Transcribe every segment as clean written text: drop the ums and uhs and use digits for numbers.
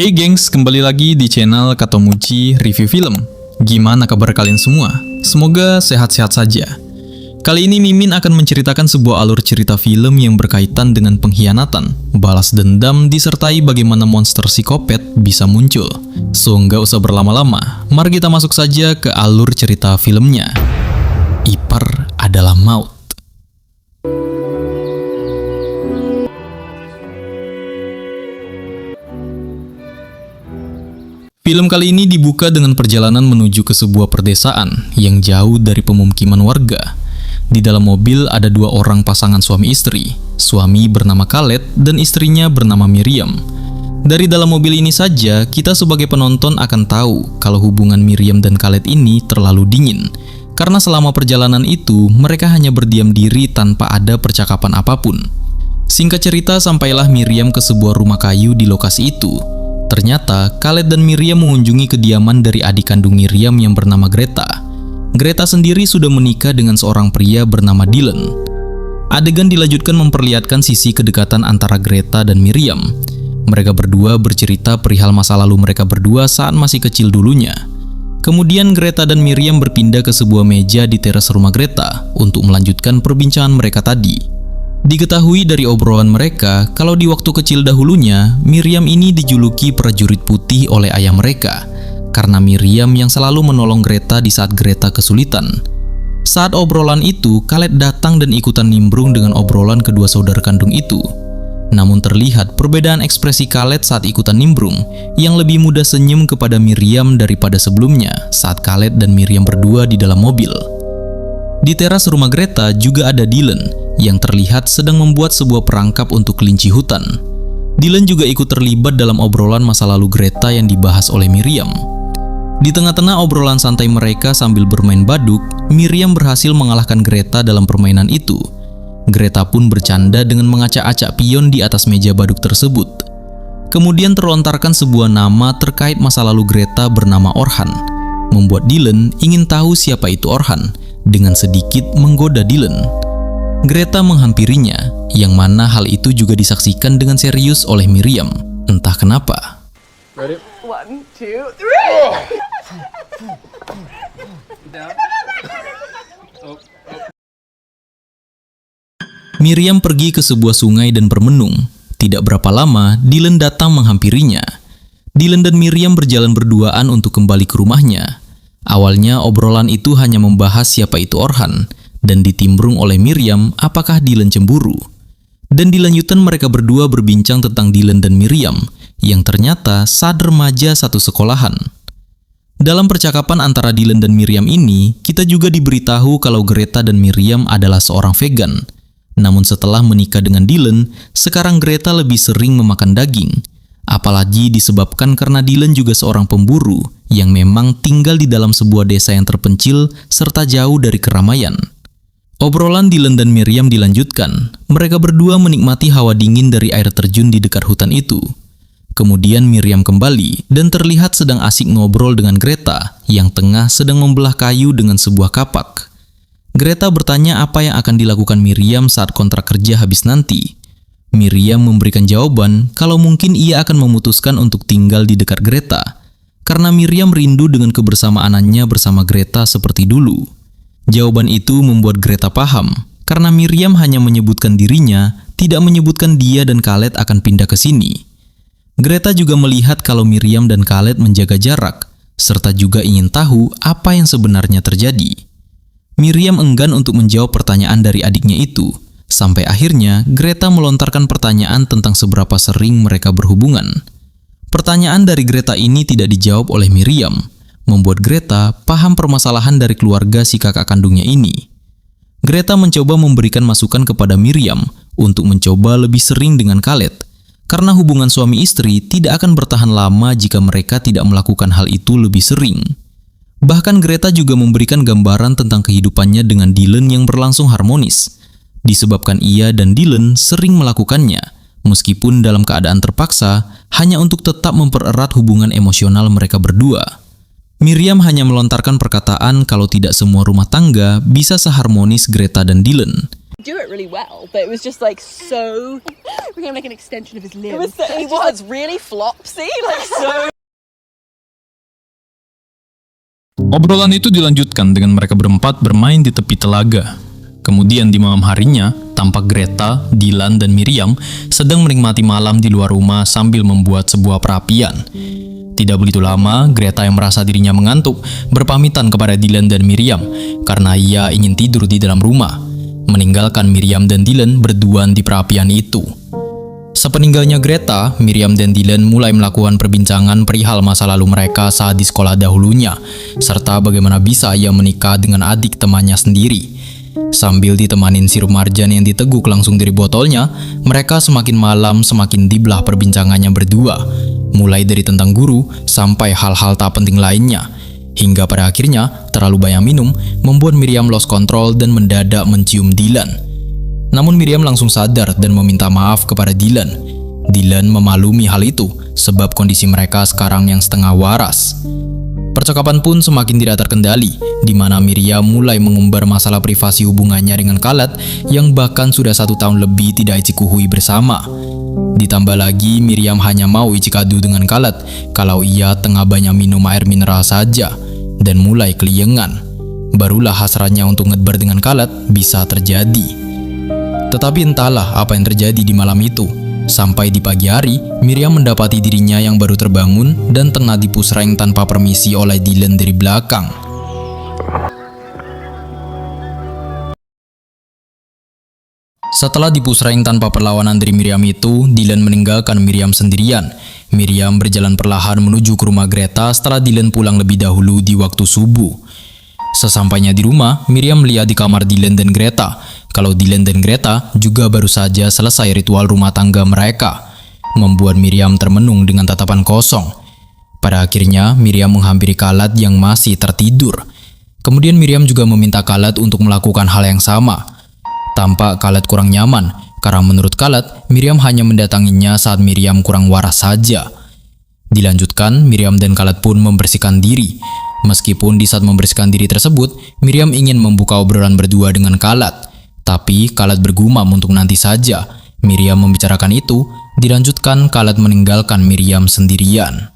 Hey gengs, kembali lagi di channel Katomuchi Review Film. Gimana kabar kalian semua? Semoga sehat-sehat saja. Kali ini Mimin akan menceritakan sebuah alur cerita film yang berkaitan dengan pengkhianatan, balas dendam, disertai bagaimana monster psikopat bisa muncul. So, nggak usah berlama-lama, mari kita masuk saja ke alur cerita filmnya. Ipar adalah maut. Film kali ini dibuka dengan perjalanan menuju ke sebuah perdesaan yang jauh dari pemukiman warga. Di dalam mobil ada dua orang pasangan suami istri. Suami bernama Khaled dan istrinya bernama Miriam. Dari dalam mobil ini saja, kita sebagai penonton akan tahu kalau hubungan Miriam dan Khaled ini terlalu dingin. Karena selama perjalanan itu, mereka hanya berdiam diri tanpa ada percakapan apapun. Singkat cerita, sampailah Miriam ke sebuah rumah kayu di lokasi itu. Ternyata, Khaled dan Miriam mengunjungi kediaman dari adik kandung Miriam yang bernama Greta. Greta sendiri sudah menikah dengan seorang pria bernama Dylan. Adegan dilanjutkan memperlihatkan sisi kedekatan antara Greta dan Miriam. Mereka berdua bercerita perihal masa lalu mereka berdua saat masih kecil dulunya. Kemudian Greta dan Miriam berpindah ke sebuah meja di teras rumah Greta untuk melanjutkan perbincangan mereka tadi. Diketahui dari obrolan mereka kalau di waktu kecil dahulunya, Miriam ini dijuluki prajurit putih oleh ayah mereka karena Miriam yang selalu menolong Greta di saat Greta kesulitan. Saat obrolan itu, Khaled datang dan ikutan nimbrung dengan obrolan kedua saudara kandung itu. Namun terlihat perbedaan ekspresi Khaled saat ikutan nimbrung, yang lebih mudah senyum kepada Miriam daripada sebelumnya saat Khaled dan Miriam berdua di dalam mobil. Di teras rumah Greta juga ada Dylan yang terlihat sedang membuat sebuah perangkap untuk kelinci hutan. Dylan juga ikut terlibat dalam obrolan masa lalu Greta yang dibahas oleh Miriam. Di tengah-tengah obrolan santai mereka sambil bermain baduk, Miriam berhasil mengalahkan Greta dalam permainan itu. Greta pun bercanda dengan mengacak-acak pion di atas meja baduk tersebut. Kemudian terlontarkan sebuah nama terkait masa lalu Greta bernama Orhan, membuat Dylan ingin tahu siapa itu Orhan, dengan sedikit menggoda Dylan. Greta menghampirinya, yang mana hal itu juga disaksikan dengan serius oleh Miriam. Entah kenapa. Ready? 1, 2, 3. Miriam pergi ke sebuah sungai dan bermenung. Tidak berapa lama, Dylan datang menghampirinya. Dylan dan Miriam berjalan berduaan untuk kembali ke rumahnya. Awalnya obrolan itu hanya membahas siapa itu Orhan, dan ditimbrung oleh Miriam apakah Dylan cemburu. Dan dilanjutkan mereka berdua berbincang tentang Dylan dan Miriam, yang ternyata saat remaja satu sekolahan. Dalam percakapan antara Dylan dan Miriam ini, kita juga diberitahu kalau Greta dan Miriam adalah seorang vegan. Namun setelah menikah dengan Dylan, sekarang Greta lebih sering memakan daging. Apalagi disebabkan karena Dylan juga seorang pemburu yang memang tinggal di dalam sebuah desa yang terpencil serta jauh dari keramaian. Obrolan Dylan dan Miriam dilanjutkan. Mereka berdua menikmati hawa dingin dari air terjun di dekat hutan itu. Kemudian Miriam kembali dan terlihat sedang asik ngobrol dengan Greta yang tengah sedang membelah kayu dengan sebuah kapak. Greta bertanya apa yang akan dilakukan Miriam saat kontrak kerja habis nanti. Miriam memberikan jawaban kalau mungkin ia akan memutuskan untuk tinggal di dekat Greta karena Miriam rindu dengan kebersamaannya bersama Greta seperti dulu. Jawaban itu membuat Greta paham karena Miriam hanya menyebutkan dirinya, tidak menyebutkan dia dan Khaled akan pindah ke sini. Greta juga melihat kalau Miriam dan Khaled menjaga jarak serta juga ingin tahu apa yang sebenarnya terjadi. Miriam enggan untuk menjawab pertanyaan dari adiknya itu. Sampai akhirnya, Greta melontarkan pertanyaan tentang seberapa sering mereka berhubungan. Pertanyaan dari Greta ini tidak dijawab oleh Miriam, membuat Greta paham permasalahan dari keluarga si kakak kandungnya ini. Greta mencoba memberikan masukan kepada Miriam untuk mencoba lebih sering dengan Khaled, karena hubungan suami istri tidak akan bertahan lama jika mereka tidak melakukan hal itu lebih sering. Bahkan Greta juga memberikan gambaran tentang kehidupannya dengan Dylan yang berlangsung harmonis. Disebabkan ia dan Dylan sering melakukannya, meskipun dalam keadaan terpaksa, hanya untuk tetap mempererat hubungan emosional mereka berdua. Miriam hanya melontarkan perkataan kalau tidak semua rumah tangga bisa seharmonis Greta dan Dylan. do it really well, but it was just like so. We're gonna make an extension of his limb. It was really flopsy, like so. Obrolan itu dilanjutkan dengan mereka berempat bermain di tepi telaga. Kemudian di malam harinya, tampak Greta, Dylan, dan Miriam sedang menikmati malam di luar rumah sambil membuat sebuah perapian. Tidak begitu lama, Greta yang merasa dirinya mengantuk berpamitan kepada Dylan dan Miriam karena ia ingin tidur di dalam rumah, meninggalkan Miriam dan Dylan berduaan di perapian itu. Sepeninggalnya Greta, Miriam dan Dylan mulai melakukan perbincangan perihal masa lalu mereka saat di sekolah dahulunya, serta bagaimana bisa ia menikah dengan adik temannya sendiri. Sambil ditemanin sirup marjan yang diteguk langsung dari botolnya, mereka semakin malam semakin dibelah perbincangannya berdua, mulai dari tentang guru sampai hal-hal tak penting lainnya. Hingga pada akhirnya, terlalu banyak minum membuat Miriam lost control dan mendadak mencium Dylan. Namun Miriam langsung sadar dan meminta maaf kepada Dylan. Dylan memaklumi hal itu sebab kondisi mereka sekarang yang setengah waras. Percakapan pun semakin tidak terkendali, di mana Miriam mulai mengumbar masalah privasi hubungannya dengan Khaled yang bahkan sudah 1 tahun lebih tidak icikuhui bersama. Ditambah lagi Miriam hanya mau icikadu dengan Khaled kalau ia tengah banyak minum air mineral saja dan mulai keliengan. Barulah hasratnya untuk ngebar dengan Khaled bisa terjadi. Tetapi entahlah apa yang terjadi di malam itu. Sampai di pagi hari, Miriam mendapati dirinya yang baru terbangun dan tengah dipusreng tanpa permisi oleh Dylan dari belakang. Setelah dipusreng tanpa perlawanan dari Miriam itu, Dylan meninggalkan Miriam sendirian. Miriam berjalan perlahan menuju ke rumah Greta setelah Dylan pulang lebih dahulu di waktu subuh. Sesampainya di rumah, Miriam melihat di kamar Dylan dan Greta kalau Dylan dan Greta juga baru saja selesai ritual rumah tangga mereka, membuat Miriam termenung dengan tatapan kosong. Pada akhirnya, Miriam menghampiri Khaled yang masih tertidur. Kemudian Miriam juga meminta Khaled untuk melakukan hal yang sama. Tampak Khaled kurang nyaman, karena menurut Khaled, Miriam hanya mendatanginya saat Miriam kurang waras saja. Dilanjutkan, Miriam dan Khaled pun membersihkan diri. Meskipun di saat membersihkan diri tersebut, Miriam ingin membuka obrolan berdua dengan Khaled. Tapi Khaled bergumam untuk nanti saja. Miriam membicarakan itu, dilanjutkan Khaled meninggalkan Miriam sendirian.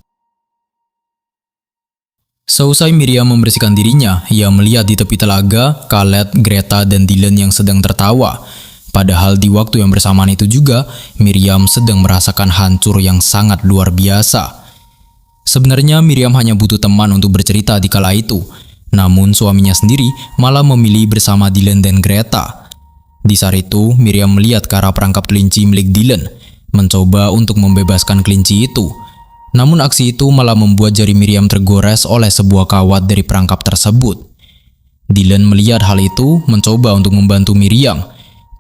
Seusai Miriam membersihkan dirinya, ia melihat di tepi telaga Khaled, Greta, dan Dylan yang sedang tertawa. Padahal di waktu yang bersamaan itu juga, Miriam sedang merasakan hancur yang sangat luar biasa. Sebenarnya Miriam hanya butuh teman untuk bercerita di kala itu. Namun suaminya sendiri malah memilih bersama Dylan dan Greta. Di saat itu, Miriam melihat ke arah perangkap kelinci milik Dylan, mencoba untuk membebaskan kelinci itu. Namun aksi itu malah membuat jari Miriam tergores oleh sebuah kawat dari perangkap tersebut. Dylan melihat hal itu, mencoba untuk membantu Miriam.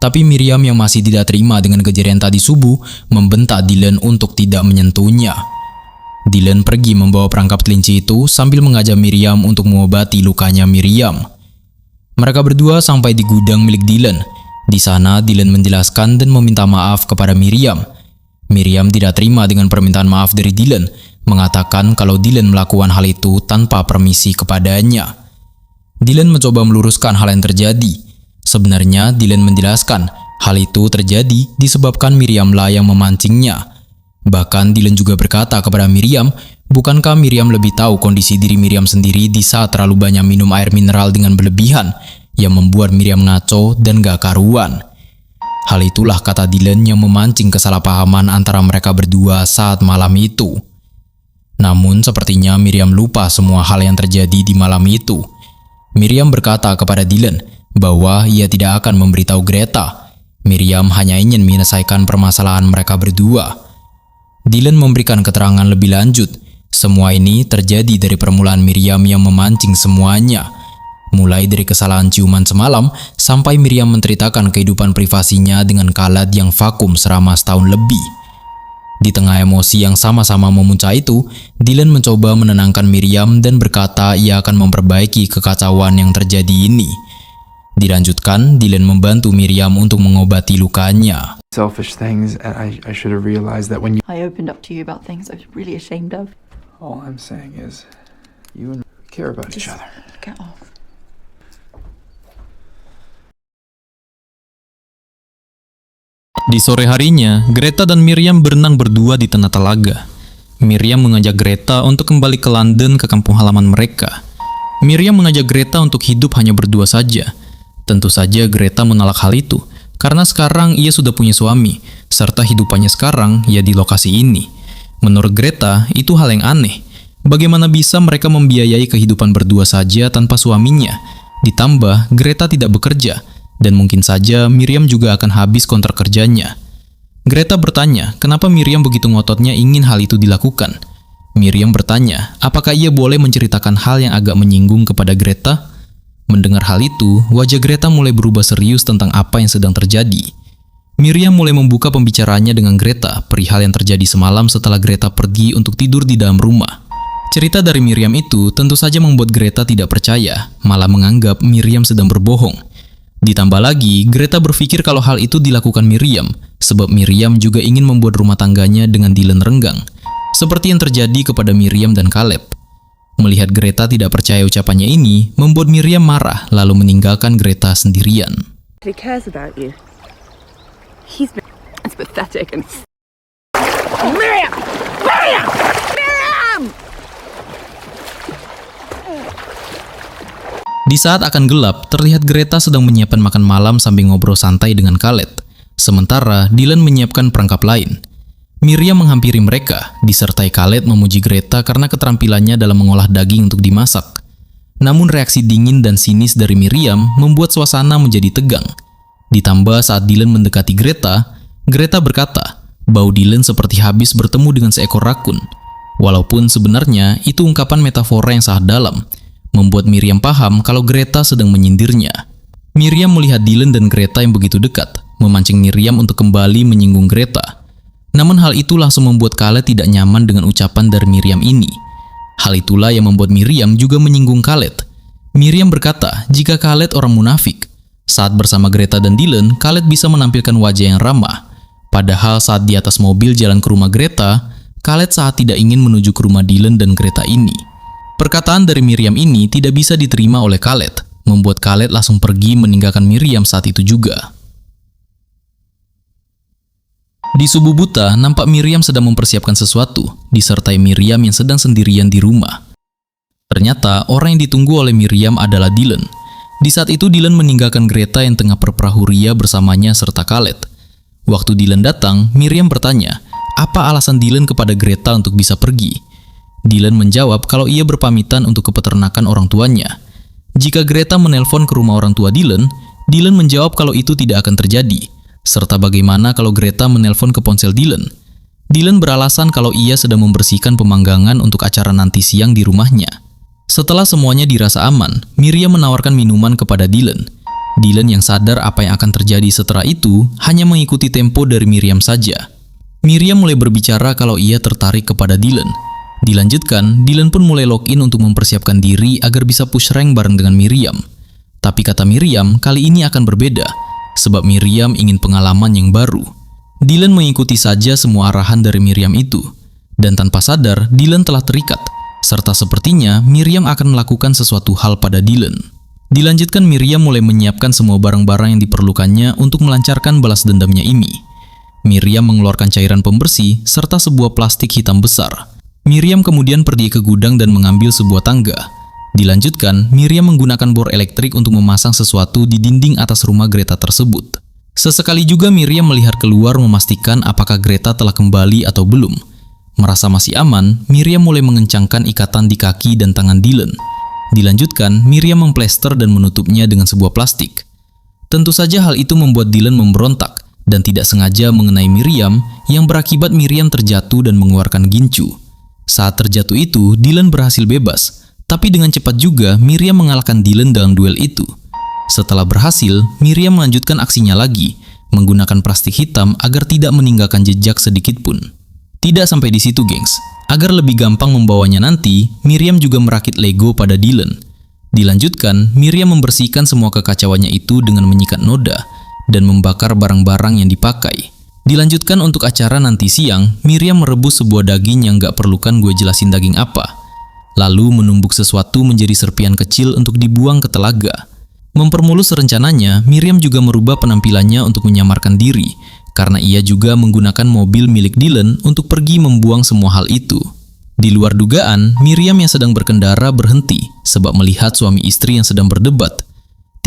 Tapi Miriam yang masih tidak terima dengan kejadian tadi subuh, membentak Dylan untuk tidak menyentuhnya. Dylan pergi membawa perangkap kelinci itu sambil mengajak Miriam untuk mengobati lukanya Miriam. Mereka berdua sampai di gudang milik Dylan. Di sana, Dylan menjelaskan dan meminta maaf kepada Miriam. Miriam tidak terima dengan permintaan maaf dari Dylan, mengatakan kalau Dylan melakukan hal itu tanpa permisi kepadanya. Dylan mencoba meluruskan hal yang terjadi. Sebenarnya, Dylan menjelaskan hal itu terjadi disebabkan Miriamlah yang memancingnya. Bahkan Dylan juga berkata kepada Miriam, bukankah Miriam lebih tahu kondisi diri Miriam sendiri di saat terlalu banyak minum air mineral dengan berlebihan, yang membuat Miriam ngaco dan gak karuan. Hal itulah kata Dylan yang memancing kesalahpahaman antara mereka berdua saat malam itu. Namun sepertinya Miriam lupa semua hal yang terjadi di malam itu. Miriam berkata kepada Dylan bahwa ia tidak akan memberitahu Greta. Miriam hanya ingin menyelesaikan permasalahan mereka berdua. Dylan memberikan keterangan lebih lanjut. Semua ini terjadi dari permulaan Miriam yang memancing semuanya. Mulai dari kesalahan ciuman semalam, sampai Miriam menceritakan kehidupan privasinya dengan Khaled yang vakum selama setahun lebih. Di tengah emosi yang sama-sama memuncak itu, Dylan mencoba menenangkan Miriam dan berkata ia akan memperbaiki kekacauan yang terjadi ini. Dilanjutkan, Dylan membantu Miriam untuk mengobati lukanya. Selfish things, and I should have realized that when you... I opened up to you about things I was really ashamed of. All I'm saying is, you and care about each other. Get off. Di sore harinya, Greta dan Miriam berenang berdua di tengah telaga. Miriam mengajak Greta untuk kembali ke London ke kampung halaman mereka. Miriam mengajak Greta untuk hidup hanya berdua saja. Tentu saja Greta menolak hal itu, karena sekarang ia sudah punya suami, serta hidupannya sekarang ya di lokasi ini. Menurut Greta, itu hal yang aneh. Bagaimana bisa mereka membiayai kehidupan berdua saja tanpa suaminya? Ditambah, Greta tidak bekerja, dan mungkin saja Miriam juga akan habis kontrak kerjanya. Greta bertanya, kenapa Miriam begitu ngototnya ingin hal itu dilakukan. Miriam bertanya, apakah ia boleh menceritakan hal yang agak menyinggung kepada Greta? Mendengar hal itu, wajah Greta mulai berubah serius tentang apa yang sedang terjadi. Miriam mulai membuka pembicaraannya dengan Greta perihal yang terjadi semalam setelah Greta pergi untuk tidur di dalam rumah. Cerita dari Miriam itu tentu saja membuat Greta tidak percaya, malah menganggap Miriam sedang berbohong. Ditambah lagi, Greta berpikir kalau hal itu dilakukan Miriam, sebab Miriam juga ingin membuat rumah tangganya dengan Dylan renggang, seperti yang terjadi kepada Miriam dan Caleb. Melihat Greta tidak percaya ucapannya ini, membuat Miriam marah lalu meninggalkan Greta sendirian. He cares about you. It's pathetic and... Miriam! Miriam! Miriam! Di saat akan gelap, terlihat Greta sedang menyiapkan makan malam sambil ngobrol santai dengan Caleb. Sementara Dylan menyiapkan perangkap lain. Miriam menghampiri mereka, disertai Caleb memuji Greta karena keterampilannya dalam mengolah daging untuk dimasak. Namun reaksi dingin dan sinis dari Miriam membuat suasana menjadi tegang. Ditambah saat Dylan mendekati Greta, Greta berkata, bau Dylan seperti habis bertemu dengan seekor rakun. Walaupun sebenarnya itu ungkapan metafora yang sangat dalam, membuat Miriam paham kalau Greta sedang menyindirnya. Miriam melihat Dylan dan Greta yang begitu dekat, memancing Miriam untuk kembali menyinggung Greta. Namun hal itu langsung membuat Caleb tidak nyaman dengan ucapan dari Miriam ini. Hal itulah yang membuat Miriam juga menyinggung Caleb. Miriam berkata jika Caleb orang munafik. Saat bersama Greta dan Dylan, Caleb bisa menampilkan wajah yang ramah. Padahal saat di atas mobil jalan ke rumah Greta, Caleb saat tidak ingin menuju ke rumah Dylan dan Greta ini. Perkataan dari Miriam ini tidak bisa diterima oleh Caleb, membuat Caleb langsung pergi meninggalkan Miriam saat itu juga. Di subuh buta, nampak Miriam sedang mempersiapkan sesuatu, disertai Miriam yang sedang sendirian di rumah. Ternyata, orang yang ditunggu oleh Miriam adalah Dylan. Di saat itu, Dylan meninggalkan Greta yang tengah berperahu ria bersamanya serta Caleb. Waktu Dylan datang, Miriam bertanya, apa alasan Dylan kepada Greta untuk bisa pergi? Dylan menjawab kalau ia berpamitan untuk ke peternakan orang tuanya. Jika Greta menelpon ke rumah orang tua Dylan, Dylan menjawab kalau itu tidak akan terjadi, serta bagaimana kalau Greta menelpon ke ponsel Dylan. Dylan beralasan kalau ia sedang membersihkan pemanggangan untuk acara nanti siang di rumahnya. Setelah semuanya dirasa aman, Miriam menawarkan minuman kepada Dylan. Dylan yang sadar apa yang akan terjadi setelah itu hanya mengikuti tempo dari Miriam saja. Miriam mulai berbicara kalau ia tertarik kepada Dylan. Dilanjutkan, Dylan pun mulai login untuk mempersiapkan diri agar bisa push rank bareng dengan Miriam. Tapi kata Miriam, kali ini akan berbeda, sebab Miriam ingin pengalaman yang baru. Dylan mengikuti saja semua arahan dari Miriam itu, dan tanpa sadar, Dylan telah terikat, serta sepertinya Miriam akan melakukan sesuatu hal pada Dylan. Dilanjutkan, Miriam mulai menyiapkan semua barang-barang yang diperlukannya untuk melancarkan balas dendamnya ini. Miriam mengeluarkan cairan pembersih serta sebuah plastik hitam besar. Miriam kemudian pergi ke gudang dan mengambil sebuah tangga. Dilanjutkan, Miriam menggunakan bor elektrik untuk memasang sesuatu di dinding atas rumah Greta tersebut. Sesekali juga Miriam melihat keluar memastikan apakah Greta telah kembali atau belum. Merasa masih aman, Miriam mulai mengencangkan ikatan di kaki dan tangan Dylan. Dilanjutkan, Miriam memplester dan menutupnya dengan sebuah plastik. Tentu saja hal itu membuat Dylan memberontak dan tidak sengaja mengenai Miriam yang berakibat Miriam terjatuh dan mengeluarkan gincu. Saat terjatuh itu, Dylan berhasil bebas, tapi dengan cepat juga Miriam mengalahkan Dylan dalam duel itu. Setelah berhasil, Miriam melanjutkan aksinya lagi, menggunakan plastik hitam agar tidak meninggalkan jejak sedikit pun. Tidak sampai di situ, gengs. Agar lebih gampang membawanya nanti, Miriam juga merakit Lego pada Dylan. Dilanjutkan, Miriam membersihkan semua kekacauannya itu dengan menyikat noda dan membakar barang-barang yang dipakai. Dilanjutkan untuk acara nanti siang, Miriam merebus sebuah daging yang gak perlukan gue jelasin daging apa. Lalu menumbuk sesuatu menjadi serpian kecil untuk dibuang ke telaga. Mempermulus rencananya, Miriam juga merubah penampilannya untuk menyamarkan diri, karena ia juga menggunakan mobil milik Dylan untuk pergi membuang semua hal itu. Di luar dugaan, Miriam yang sedang berkendara berhenti sebab melihat suami istri yang sedang berdebat.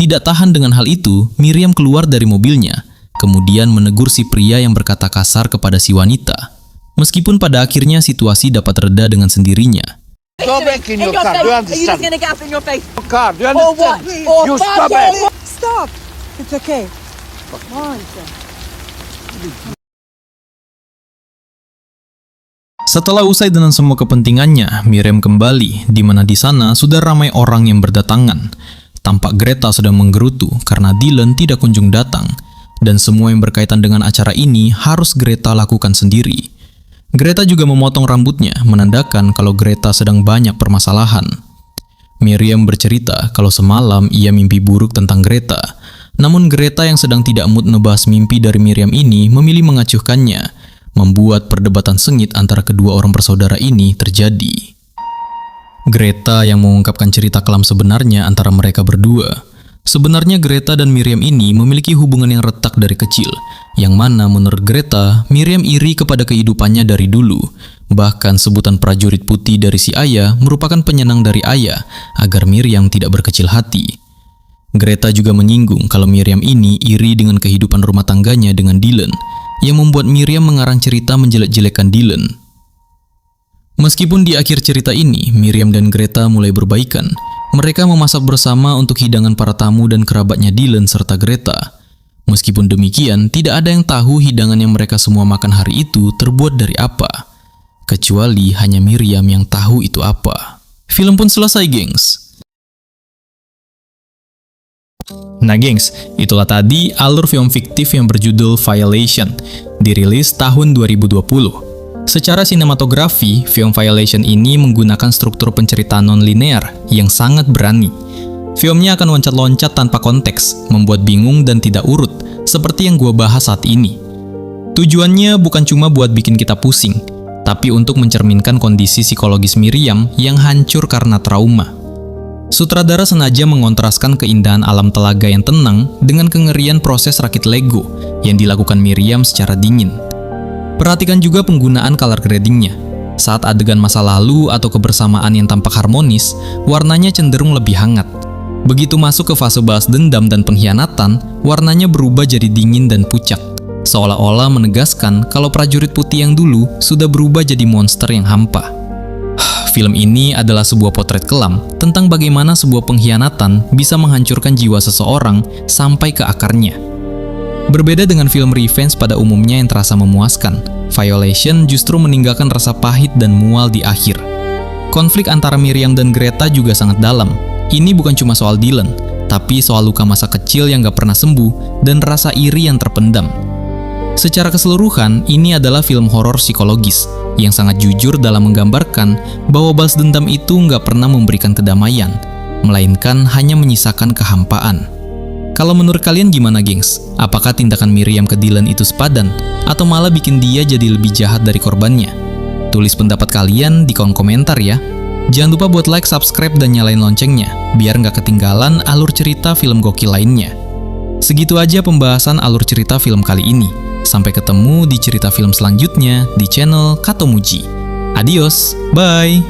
Tidak tahan dengan hal itu, Miriam keluar dari mobilnya, kemudian menegur si pria yang berkata kasar kepada si wanita. Meskipun pada akhirnya situasi dapat reda dengan sendirinya. Go back in your car. Do you Are you just understand? gonna get up in your face? Car. Do you Or what? understand? Or You fuck stop it. it. Stop. It's okay. Come on, sir. Setelah usai dengan semua kepentingannya, Miriam kembali, di mana di sana sudah ramai orang yang berdatangan. Tampak Greta sedang menggerutu karena Dylan tidak kunjung datang, dan semua yang berkaitan dengan acara ini harus Greta lakukan sendiri. Greta juga memotong rambutnya, menandakan kalau Greta sedang banyak permasalahan. Miriam bercerita kalau semalam ia mimpi buruk tentang Greta. Namun Greta yang sedang tidak mood ngebahas mimpi dari Miriam ini memilih mengacuhkannya, membuat perdebatan sengit antara kedua orang bersaudara ini terjadi. Greta yang mengungkapkan cerita kelam sebenarnya antara mereka berdua. Sebenarnya Greta dan Miriam ini memiliki hubungan yang retak dari kecil, yang mana menurut Greta, Miriam iri kepada kehidupannya dari dulu. Bahkan sebutan prajurit putih dari si ayah merupakan penyenang dari ayah agar Miriam tidak berkecil hati. Greta juga menyinggung kalau Miriam ini iri dengan kehidupan rumah tangganya dengan Dylan, yang membuat Miriam mengarang cerita menjelek-jelekan Dylan. Meskipun di akhir cerita ini, Miriam dan Greta mulai berbaikan. Mereka memasak bersama untuk hidangan para tamu dan kerabatnya Dylan serta Greta. Meskipun demikian, tidak ada yang tahu hidangan yang mereka semua makan hari itu terbuat dari apa. Kecuali hanya Miriam yang tahu itu apa. Film pun selesai, gengs. Nah gengs, itulah tadi alur film fiktif yang berjudul Violation, dirilis tahun 2020. Secara sinematografi, film Violation ini menggunakan struktur penceritaan non-linear yang sangat berani. Filmnya akan loncat-loncat tanpa konteks, membuat bingung dan tidak urut, seperti yang gue bahas saat ini. Tujuannya bukan cuma buat bikin kita pusing, tapi untuk mencerminkan kondisi psikologis Miriam yang hancur karena trauma. Sutradara sengaja mengontraskan keindahan alam telaga yang tenang dengan kengerian proses rakit Lego yang dilakukan Miriam secara dingin. Perhatikan juga penggunaan color gradingnya. Saat adegan masa lalu atau kebersamaan yang tampak harmonis, warnanya cenderung lebih hangat. Begitu masuk ke fase balas dendam dan pengkhianatan, warnanya berubah jadi dingin dan pucat, seolah-olah menegaskan kalau prajurit putih yang dulu sudah berubah jadi monster yang hampa. Film ini adalah sebuah potret kelam tentang bagaimana sebuah pengkhianatan bisa menghancurkan jiwa seseorang sampai ke akarnya. Berbeda dengan film revenge pada umumnya yang terasa memuaskan, Violation justru meninggalkan rasa pahit dan mual di akhir. Konflik antara Miriam dan Greta juga sangat dalam. Ini bukan cuma soal Dylan, tapi soal luka masa kecil yang gak pernah sembuh dan rasa iri yang terpendam. Secara keseluruhan, ini adalah film horor psikologis yang sangat jujur dalam menggambarkan bahwa balas dendam itu gak pernah memberikan kedamaian, melainkan hanya menyisakan kehampaan. Kalau menurut kalian gimana, gengs? Apakah tindakan Miriam ke Dylan itu sepadan, atau malah bikin dia jadi lebih jahat dari korbannya? Tulis pendapat kalian di kolom komentar ya. Jangan lupa buat like, subscribe, dan nyalain loncengnya, biar nggak ketinggalan alur cerita film gokil lainnya. Segitu aja pembahasan alur cerita film kali ini. Sampai ketemu di cerita film selanjutnya di channel Katomuji. Adios, bye!